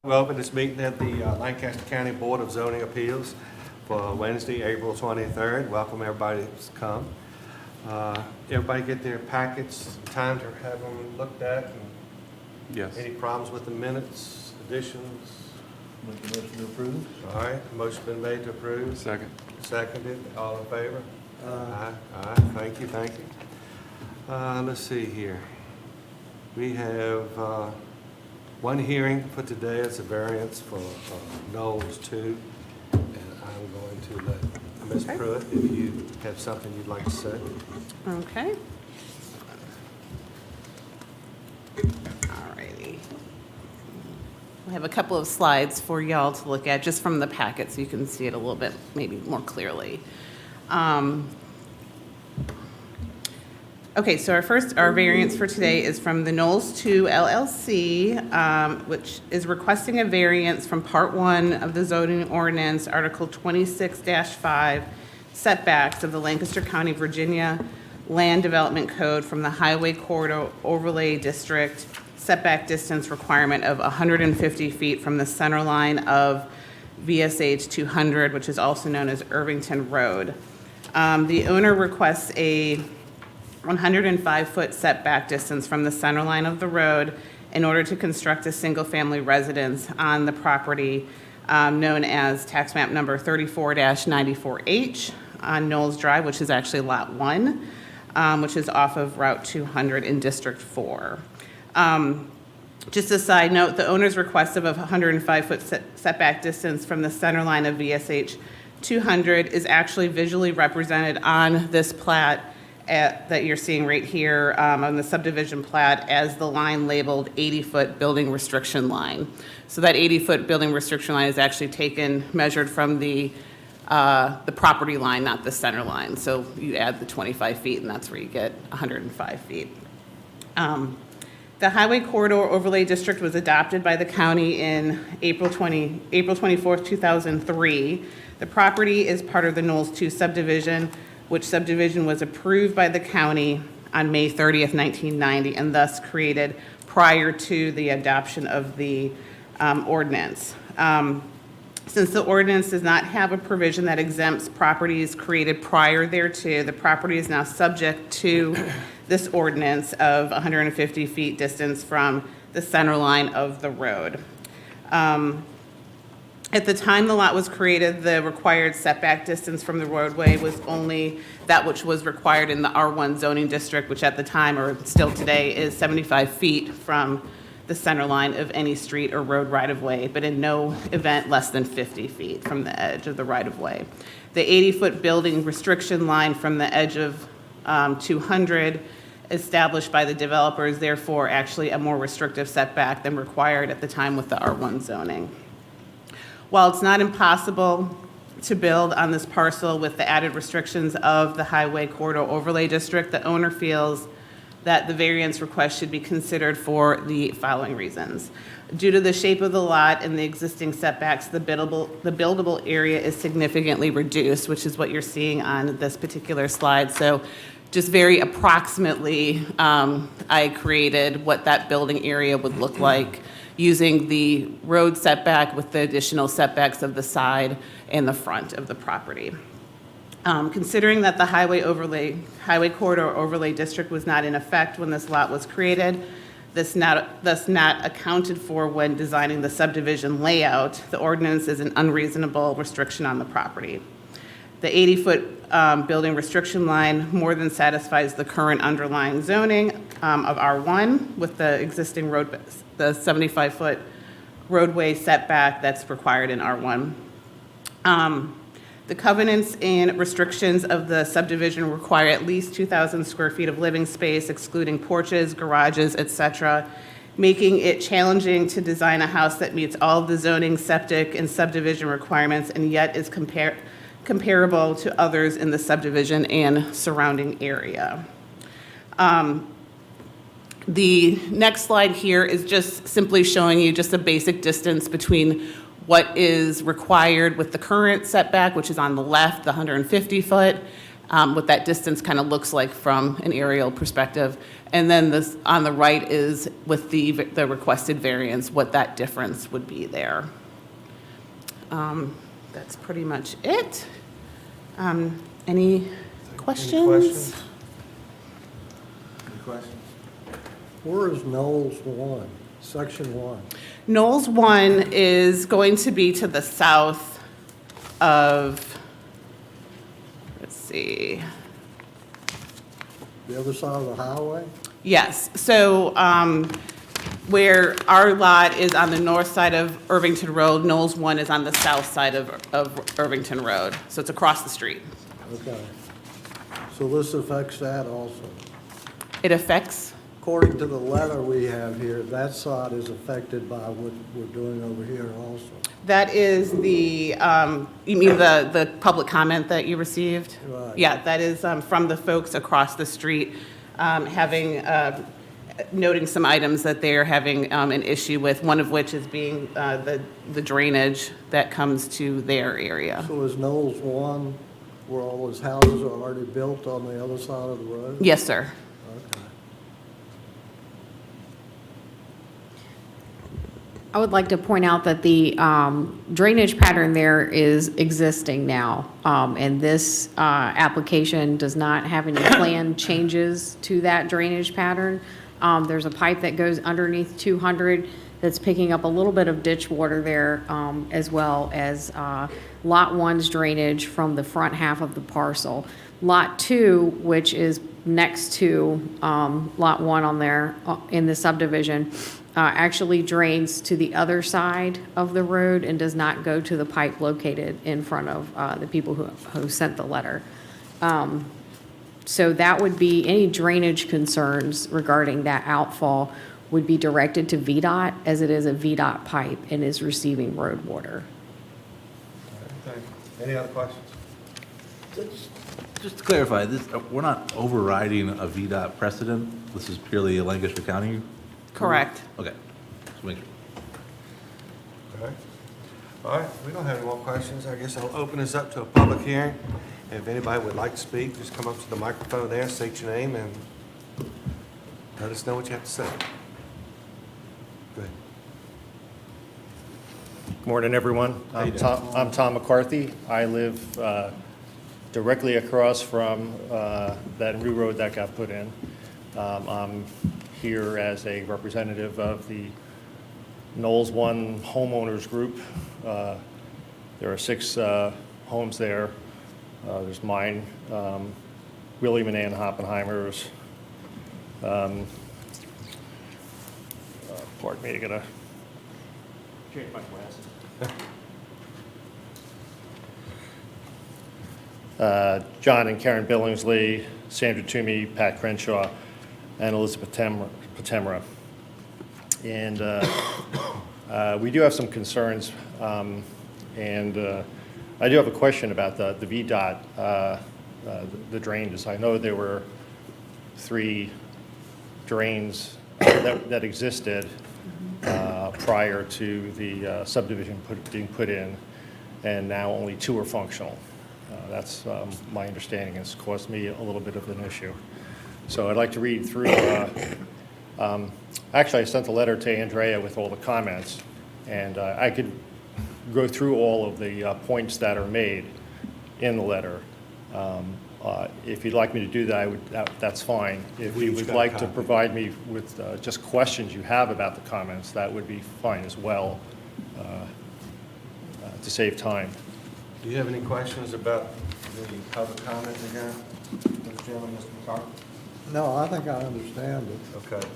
We open this meeting at the Lancaster County Board of Zoning Appeals for Wednesday, April 23rd. Welcome everybody that's come. Everybody get their packets, time to have them looked at. And Yes. any problems with the minutes, additions? Make a motion to approve. All right, motion been made to approve. Second. Seconded, all in favor? Aye. Aye, thank you, thank you. Let's see here. We have one hearing for today. It's a variance for Knowles 2. And I'm going to let Ms. Okay. Pruitt, if you have something you'd like to say. Okay. Alrighty. We have a couple of slides for y'all to look at, just from the packet, so you can see it a little bit, maybe more clearly. Okay, so our variance for today is from the Knowles 2 LLC, which is requesting a variance from Part 1 of the zoning ordinance, Article 26-5, setbacks of the Lancaster County, Virginia Land Development Code from the Highway Corridor Overlay District, setback distance requirement of 150 feet from the center line of VSH 200, which is also known as Irvington Road. The owner requests a 105-foot setback distance from the center line of the road in order to construct a single-family residence on the property known as tax map number 34-94H on Knowles Drive, which is actually Lot 1, which is off of Route 200 in District 4. Just a side note, the owner's request of a 105-foot setback distance from the center line of VSH 200 is actually visually represented on this plat that you're seeing right here on the subdivision plat as the line labeled 80-foot building restriction line. So that 80-foot building restriction line is actually measured from the property line, not the center line. So you add the 25 feet, and that's where you get 105 feet. The Highway Corridor Overlay District was adopted by the county in April 24th, 2003. The property is part of the Knowles 2 subdivision, which subdivision was approved by the county on May 30th, 1990, and thus created prior to the adoption of the ordinance. Since the ordinance does not have a provision that exempts properties created prior thereto, the property is now subject to this ordinance of 150 feet distance from the center line of the road. At the time the lot was created, the required setback distance from the roadway was only that which was required in the R1 zoning district, which at the time, or still today, is 75 feet from the center line of any street or road right-of-way, but in no event less than 50 feet from the edge of the right-of-way. The 80-foot building restriction line from the edge of 200 established by the developer is therefore actually a more restrictive setback than required at the time with the R1 zoning. While it's not impossible to build on this parcel with the added restrictions of the Highway Corridor Overlay District, the owner feels that the variance request should be considered for the following reasons. Due to the shape of the lot and the existing setbacks, the buildable area is significantly reduced, which is what you're seeing on this particular slide. So just very approximately, I created what that building area would look like using the road setback with the additional setbacks of the side and the front of the property. Considering that the Highway Corridor Overlay District was not in effect when this lot was created, thus not accounted for when designing the subdivision layout, the ordinance is an unreasonable restriction on the property. The 80-foot building restriction line more than satisfies the current underlying zoning of R1 with the existing road, the 75-foot roadway setback that's required in R1. The covenants and restrictions of the subdivision require at least 2,000 square feet of living space, excluding porches, garages, etc., making it challenging to design a house that meets all of the zoning, septic, and subdivision requirements and yet is comparable to others in the subdivision and surrounding area. The next slide here is just simply showing you just a basic distance between what is required with the current setback, which is on the left, the 150 foot, what that distance kind of looks like from an aerial perspective. And then this, on the right is with the requested variance, what that difference would be there. That's pretty much it. Any questions? questions? Any questions? Where is Knowles 1, Section 1? Knowles 1 is going to be to the south of, let's see, The other side of the highway? yes. So where our lot is on the north side of Irvington Road, Knowles 1 is on the south side of Irvington Road. So it's across the street. Okay. So this affects that also? It affects, According to the letter we have here, that side is affected by what we're doing over here also. that is the, you mean the public comment that you received? Right. Yeah, that is from the folks across the street having, noting some items that they're having an issue with, one of which is being the drainage that comes to their area. So is Knowles 1 where all those houses are already built on the other side of the road? Yes, sir. Okay. I would like to point out that the drainage pattern there is existing now, and this application does not have any planned changes to that drainage pattern. There's a pipe that goes underneath 200 that's picking up a little bit of ditch water there, as well as Lot 1's drainage from the front half of the parcel. Lot 2, which is next to Lot 1 on there in the subdivision, actually drains to the other side of the road and does not go to the pipe located in front of the people who sent the letter. So that would be, any drainage concerns regarding that outfall would be directed to VDOT, as it is a VDOT pipe and is receiving road water. Thank you. Any other questions? Just to clarify, this, we're not overriding a VDOT precedent. This is purely a Lancaster County? Correct. Okay, just make sure. Okay. All right, we don't have any more questions. I guess I'll open this up to a public hearing. If anybody would like to speak, just come up to the microphone there, state your name, and let us know what you have to say. Go ahead. Good morning, everyone. How you I'm Tom McCarthy. I live directly across from that new road that got put in. I'm here as a representative of the Knowles 1 homeowners group. There are 6 homes there. There's mine, William and Ann Hoppenheimer's. Pardon me, I gotta change my glasses. John and Karen Billingsley, Sandra Toomey, Pat Crenshaw, and Elizabeth Patemra. And we do have some concerns, and I do have a question about the VDOT, the drains. I know there were 3 drains that existed prior to the subdivision being put in, and now only 2 are functional. That's my understanding. It's caused me a little bit of an issue. So I'd like to read through. Actually, I sent a letter to Andrea with all the comments, and I could go through all of the points that are made in the letter. If you'd like me to do that, that's fine. If We you each would got a like to copy. provide me with just questions you have about the comments, that would be fine as well, to save time. Do you have any questions about the public comment again? Mr. Chairman, Mr. McCarthy? No, I think I understand it. Okay.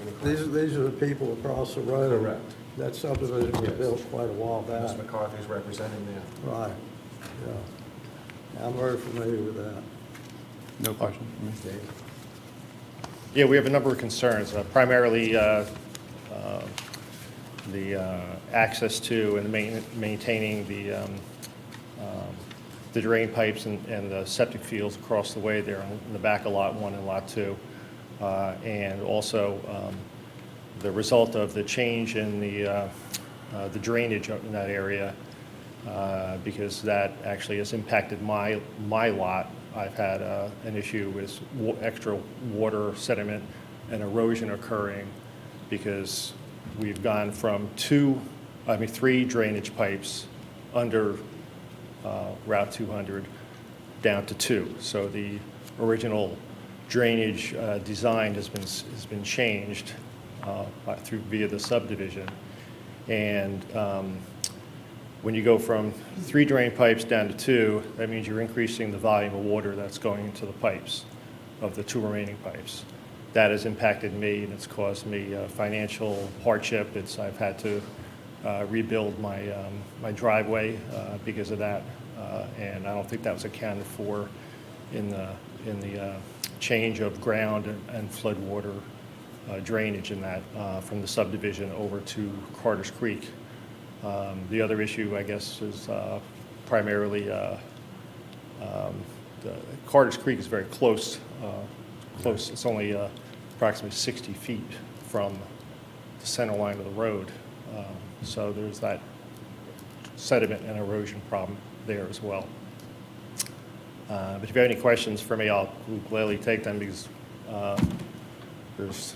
Any questions? These are the people across the road. Correct. That subdivision was Yes. built quite a while back. Ms. McCarthy's representing them. Right, yeah. I'm very familiar with that. No question. Yeah, we have a number of concerns, primarily the access to and maintaining the drain pipes and the septic fields across the way there in the back of Lot 1 and Lot 2. And also the result of the change in the drainage in that area, because that actually has impacted my lot I've had an issue with extra water, sediment, and erosion occurring because we've gone from 3 drainage pipes under Route 200 down to 2. So the original drainage design has been changed via the subdivision. And when you go from 3 drain pipes down to 2, that means you're increasing the volume of water that's going into the pipes of the 2 remaining pipes. That has impacted me, and it's caused me financial hardship. I've had to rebuild my driveway because of that, and I don't think that was accounted for in the change of ground and flood water drainage in that from the subdivision over to Carter's Creek. The other issue, I guess, is primarily Carter's Creek is very close. It's only approximately 60 feet from the center line of the road. So there's that sediment and erosion problem there as well. But if you have any questions for me, I'll gladly take them because there's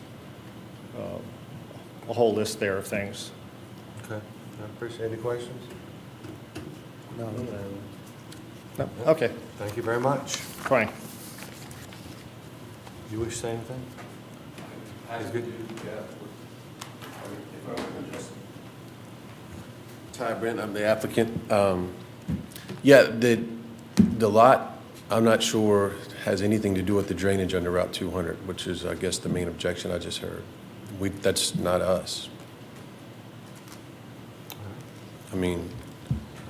a whole list there of things. Okay, I appreciate any questions. No, No? Okay, Thank you very much. fine. You wish to say anything? He's good. Ty Brent, I'm the applicant. Yeah, the lot, I'm not sure has anything to do with the drainage under Route 200, which is, I guess, the main objection I just heard. That's not us. I mean,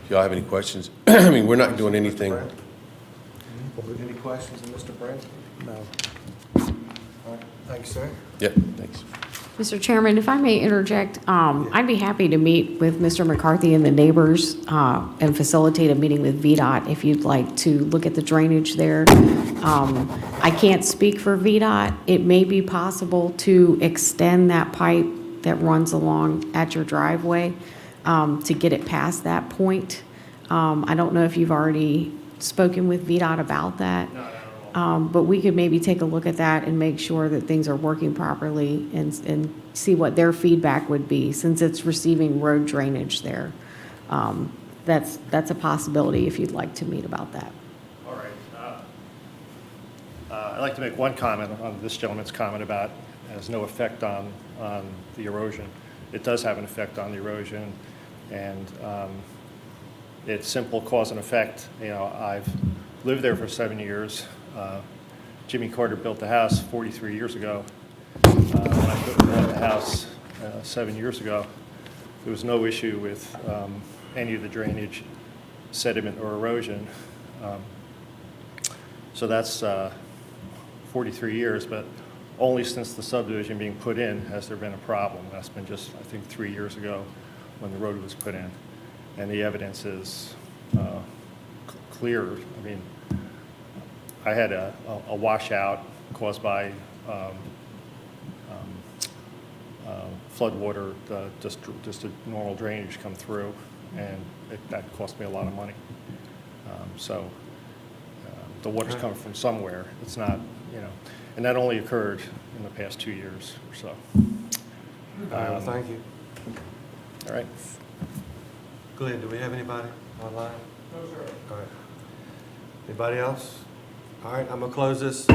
if y'all have any questions, I mean, we're not doing anything. Any questions of Mr. Brand? no. All right, thanks, sir. Yep, thanks. Mr. Chairman, if I may interject, I'd be happy to meet with Mr. McCarthy and the neighbors and facilitate a meeting with VDOT if you'd like to look at the drainage there. I can't speak for VDOT. It may be possible to extend that pipe that runs along at your driveway to get it past that point. I don't know if you've already spoken with VDOT about that. But we could maybe take a look at that and make sure that things are working properly and see what their feedback would be, since it's receiving road drainage there. That's a possibility if you'd like to meet about that. All right. I'd like to make one comment on this gentleman's comment about it has no effect on the erosion. It does have an effect on the erosion, and it's simple cause and effect. You know, I've lived there for 7 years. Jimmy Carter built the house 43 years ago. When I built the house 7 years ago, there was no issue with any of the drainage, sediment, or erosion. So that's 43 years, but only since the subdivision being put in has there been a problem. That's been just, I think, 3 years ago when the road was put in. And the evidence is clear. I mean, I had a washout caused by flood water, just a normal drainage come through, and that cost me a lot of money. So the water's coming from somewhere. It's not, you know, and that only occurred in the past 2 years or so. Thank you. All right. Glenn, do we have anybody online? No, sir. All right. Anybody else? All right, I'm gonna close this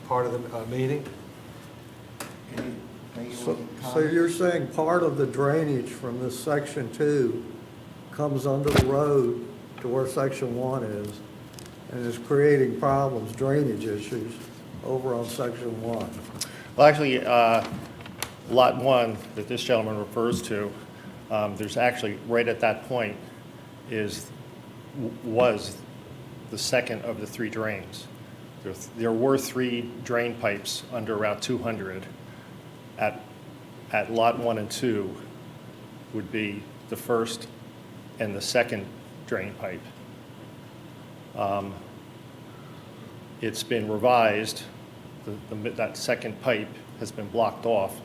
part of the meeting. So you're saying part of the drainage from this section 2 comes under the road to where section 1 is and is creating problems, drainage issues over on section 1? Well, actually, Lot 1 that this gentleman refers to, there's actually, right at that point, was the second of the 3 drains. There were 3 drain pipes under Route 200. At Lot 1 and 2 would be the first and the second drain pipe. It's been revised. That second pipe has been blocked off,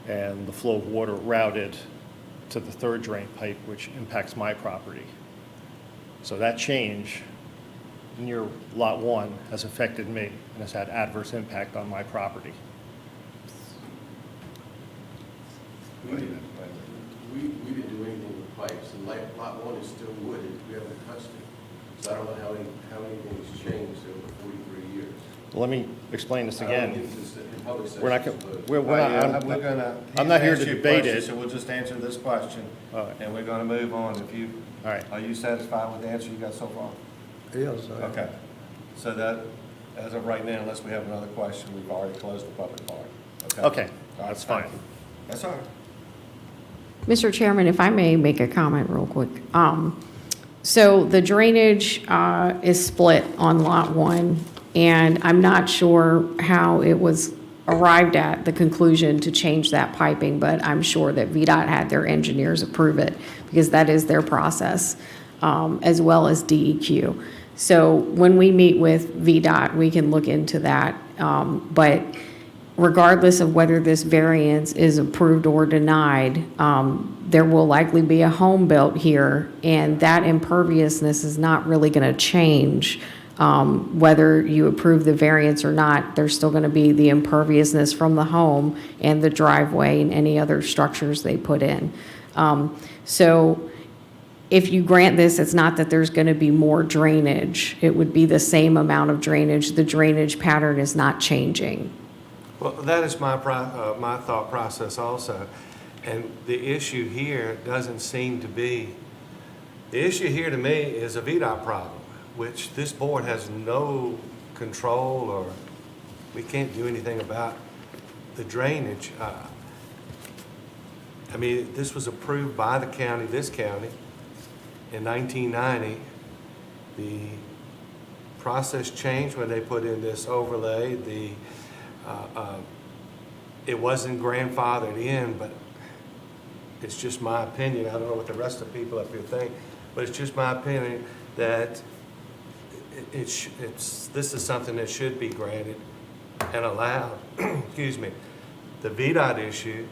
and the flow of water routed to the 3rd drain pipe, which impacts my property. So that change near Lot 1 has affected me and has had adverse impact on my property. We didn't do anything with pipes, and lot 1 is still wooded, we haven't touched it. So I don't know how anything's changed over 43 years. Let me explain this I don't again. get into this in public session, We're not, but- we're not, I'm he's not here asked to you a debate question, it. So we'll just answer this question, All right. and we're gonna move on. If you, All right. are you satisfied with the answer you got so far? Yes. Okay. So that, as of right now, unless we have another question, we've already closed the public part. Okay, All right, that's thank fine. you. That's all right. Mr. Chairman, if I may make a comment real quick. So the drainage is split on Lot 1, and I'm not sure how it was arrived at, the conclusion to change that piping, but I'm sure that VDOT had their engineers approve it, because that is their process, as well as DEQ. So when we meet with VDOT, we can look into that. But regardless of whether this variance is approved or denied, there will likely be a home built here, and that imperviousness is not really going to change. Whether you approve the variance or not, there's still going to be the imperviousness from the home and the driveway and any other structures they put in. So if you grant this, it's not that there's going to be more drainage. It would be the same amount of drainage. The drainage pattern is not changing. Well, that is my thought process also. And the issue here doesn't seem to be, the issue here to me is a VDOT problem, which this board has no control, or we can't do anything about the drainage. I mean, this was approved by the county, this county, in 1990. The process changed when they put in this overlay. It wasn't grandfathered in, but it's just my opinion. I don't know what the rest of the people up here think, but it's just my opinion that this is something that should be granted and allowed. Excuse me. The VDOT issue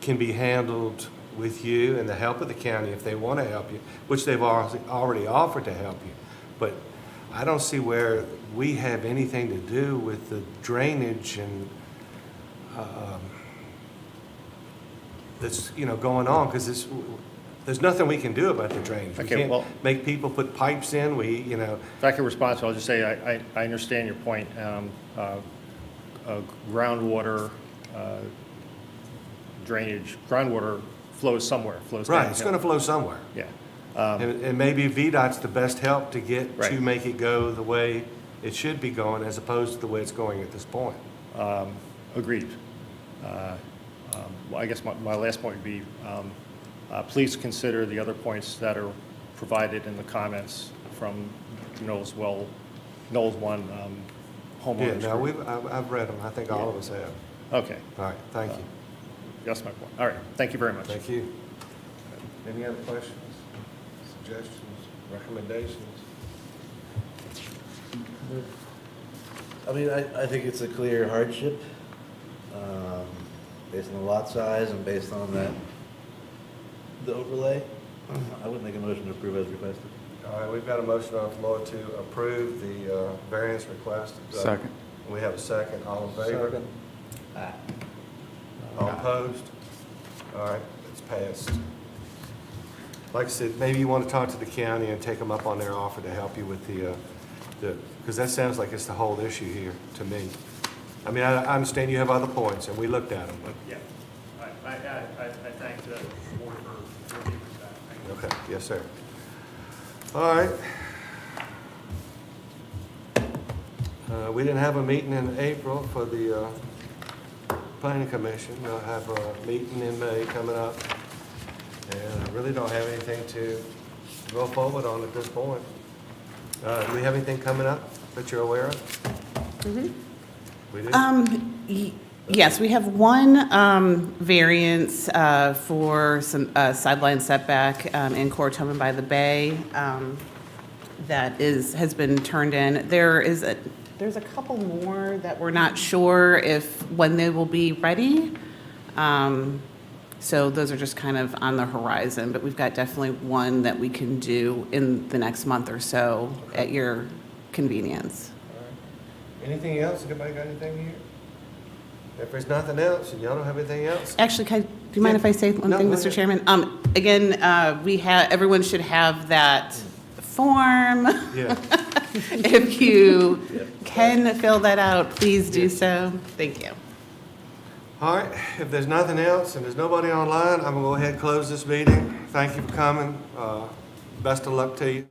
can be handled with you and the help of the county if they want to help you, which they've already offered to help you. But I don't see where we have anything to do with the drainage and that's, going on, because there's nothing we can do about the drainage. We Okay, can't well- make people put pipes in, If I could respond, so I'll just say, I understand your point. Groundwater drainage, groundwater flows somewhere, flows downhill. right, it's gonna flow somewhere. Yeah, And maybe VDOT's the best help to get, to Right. make it go the way it should be going, as opposed to the way it's going at this point. agreed. Well, I guess my last point would be, please consider the other points that are provided in the comments from Knowles 1 Yeah, homeowners. no, group. I've read them, I think all of us have. Okay, All right, thank you, that's my point. All right, thank you very much. thank you. Any other questions, suggestions, recommendations? I mean, I think it's a clear hardship, based on the lot size and based on the overlay. I would make a motion to approve as requested. All right, we've got a motion on the floor to approve the variance request. Second. We have a second, all in favor? Second. All opposed? All right, it's passed. Like I said, maybe you want to talk to the county and take them up on their offer to help you with because that sounds like it's the whole issue here to me. I mean, I understand you have other points, and we looked at them, but, Yeah, I thank the board for reviewing that. okay, yes, sir. All right. We didn't have a meeting in April for the planning commission. We'll have a meeting in May coming up. And I really don't have anything to go forward on at this point. Do we have anything coming up that you're aware of? We do? Yes, we have one variance for some sideline setback in Cortoma by the Bay that has been turned in. There's a couple more that we're not sure when they will be ready. So those are just kind of on the horizon, but we've got definitely one that we can do in the next month or so at your convenience. Anything else? Anybody got anything here? If there's nothing else, and y'all don't have anything else? Actually, do you mind if I say one No, thing, go Mr. ahead. Chairman? Again, everyone should have that form. Yeah. If you can fill that out, please do so. Thank you. All right, if there's nothing else and there's nobody online, I'm gonna go ahead and close this meeting. Thank you for coming. Best of luck to you.